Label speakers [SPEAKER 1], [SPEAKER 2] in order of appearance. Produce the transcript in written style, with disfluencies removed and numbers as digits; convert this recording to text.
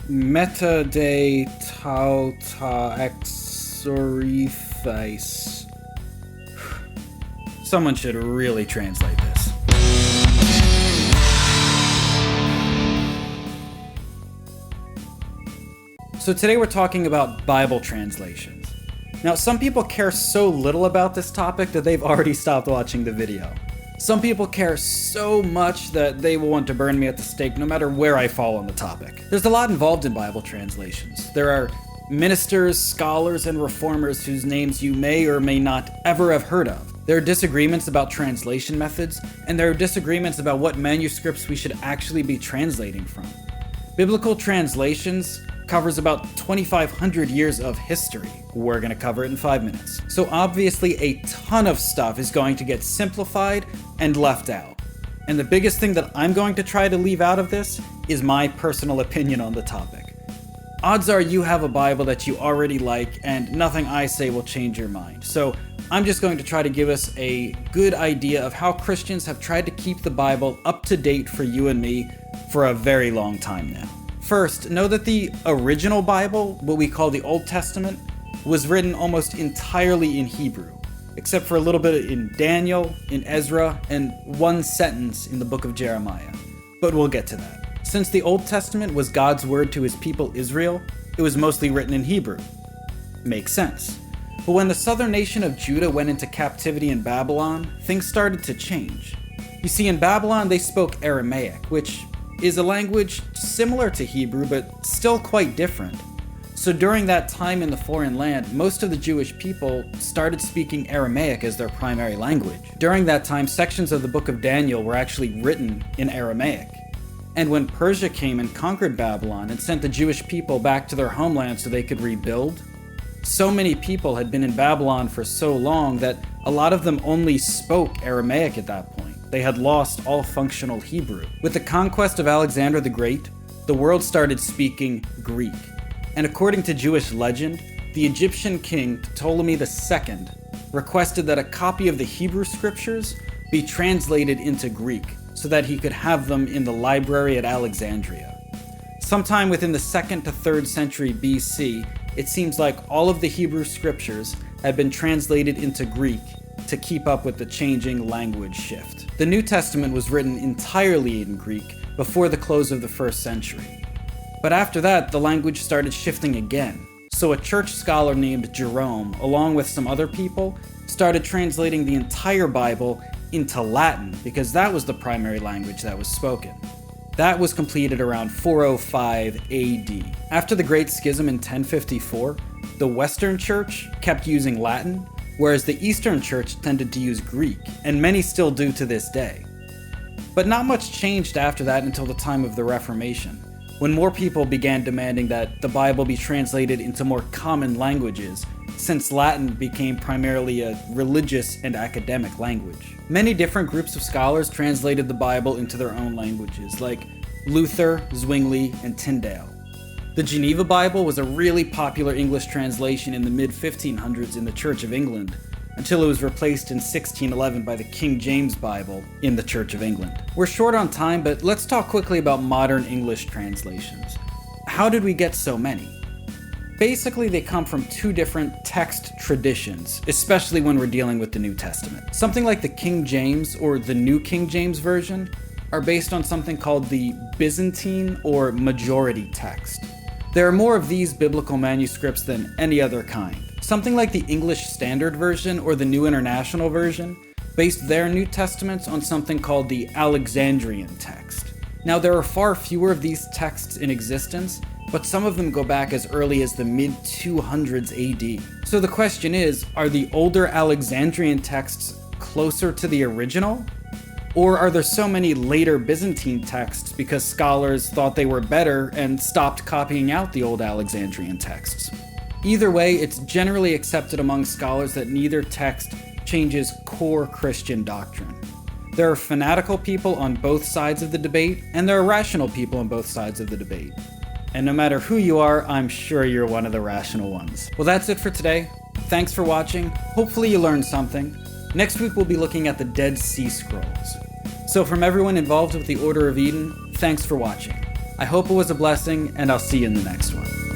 [SPEAKER 1] Meta de tauta exorifeis. Someone should really translate this. So today we're talking about Bible translations. Now, some people care so little about this topic that they've already stopped watching the video. Some people care so much that they will want to burn me at the stake no matter where I fall on the topic. There's a lot involved in Bible translations. There are ministers, scholars, and reformers whose names you may or may not ever have heard of. There are disagreements about translation methods, and there are disagreements about what manuscripts we should actually be translating from. Biblical translations covers about 2,500 years of history. We're going to cover it in 5 minutes. So obviously a ton of stuff is going to get simplified and left out. And the biggest thing that I'm going to try to leave out of this is my personal opinion on the topic. Odds are you have a Bible that you already like, and nothing I say will change your mind. So I'm just going to try to give us a good idea of how Christians have tried to keep the Bible up to date for you and me for a very long time now. First, know that the original Bible, what we call the Old Testament, was written almost entirely in Hebrew, except for a little bit in Daniel, in Ezra, and one sentence in the book of Jeremiah. But we'll get to that. Since the Old Testament was God's word to his people Israel, it was mostly written in Hebrew. Makes sense. But when the southern nation of Judah went into captivity in Babylon, things started to change. You see, in Babylon they spoke Aramaic, which is a language similar to Hebrew, but still quite different. So during that time in the foreign land, most of the Jewish people started speaking Aramaic as their primary language. During that time, sections of the book of Daniel were actually written in Aramaic. And when Persia came and conquered Babylon and sent the Jewish people back to their homeland so they could rebuild, so many people had been in Babylon for so long that a lot of them only spoke Aramaic at that point. They had lost all functional Hebrew. With the conquest of Alexander the Great, the world started speaking Greek. And according to Jewish legend, the Egyptian king Ptolemy II requested that a copy of the Hebrew scriptures be translated into Greek so that he could have them in the library at Alexandria. Sometime within the 2nd to 3rd century BC, it seems like all of the Hebrew scriptures had been translated into Greek to keep up with the changing language shift. The New Testament was written entirely in Greek before the close of the 1st century. But after that, the language started shifting again. So a church scholar named Jerome, along with some other people, started translating the entire Bible into Latin because that was the primary language that was spoken. That was completed around 405 AD. After the Great Schism in 1054, the Western Church kept using Latin, whereas the Eastern Church tended to use Greek, and many still do to this day. But not much changed after that until the time of the Reformation, when more people began demanding that the Bible be translated into more common languages, since Latin became primarily a religious and academic language. Many different groups of scholars translated the Bible into their own languages, like Luther, Zwingli, and Tyndale. The Geneva Bible was a really popular English translation in the mid-1500s in the Church of England, until it was replaced in 1611 by the King James Bible in the Church of England. We're short on time, but let's talk quickly about modern English translations. How did we get so many? Basically, they come from two different text traditions, especially when we're dealing with the New Testament. Something like the King James or the New King James Version are based on something called the Byzantine or majority text. There are more of these biblical manuscripts than any other kind. Something like the English Standard Version or the New International Version based their New Testaments on something called the Alexandrian text. Now, there are far fewer of these texts in existence, but some of them go back as early as the mid-200s AD. So the question is, are the older Alexandrian texts closer to the original? Or are there so many later Byzantine texts because scholars thought they were better and stopped copying out the old Alexandrian texts? Either way, it's generally accepted among scholars that neither text changes core Christian doctrine. There are fanatical people on both sides of the debate, and there are rational people on both sides of the debate. And no matter who you are, I'm sure you're one of the rational ones. Well, that's it for today. Thanks for watching. Hopefully you learned something. Next week we'll be looking at the Dead Sea Scrolls. So from everyone involved with the Order of Eden, thanks for watching. I hope it was a blessing, and I'll see you in the next one.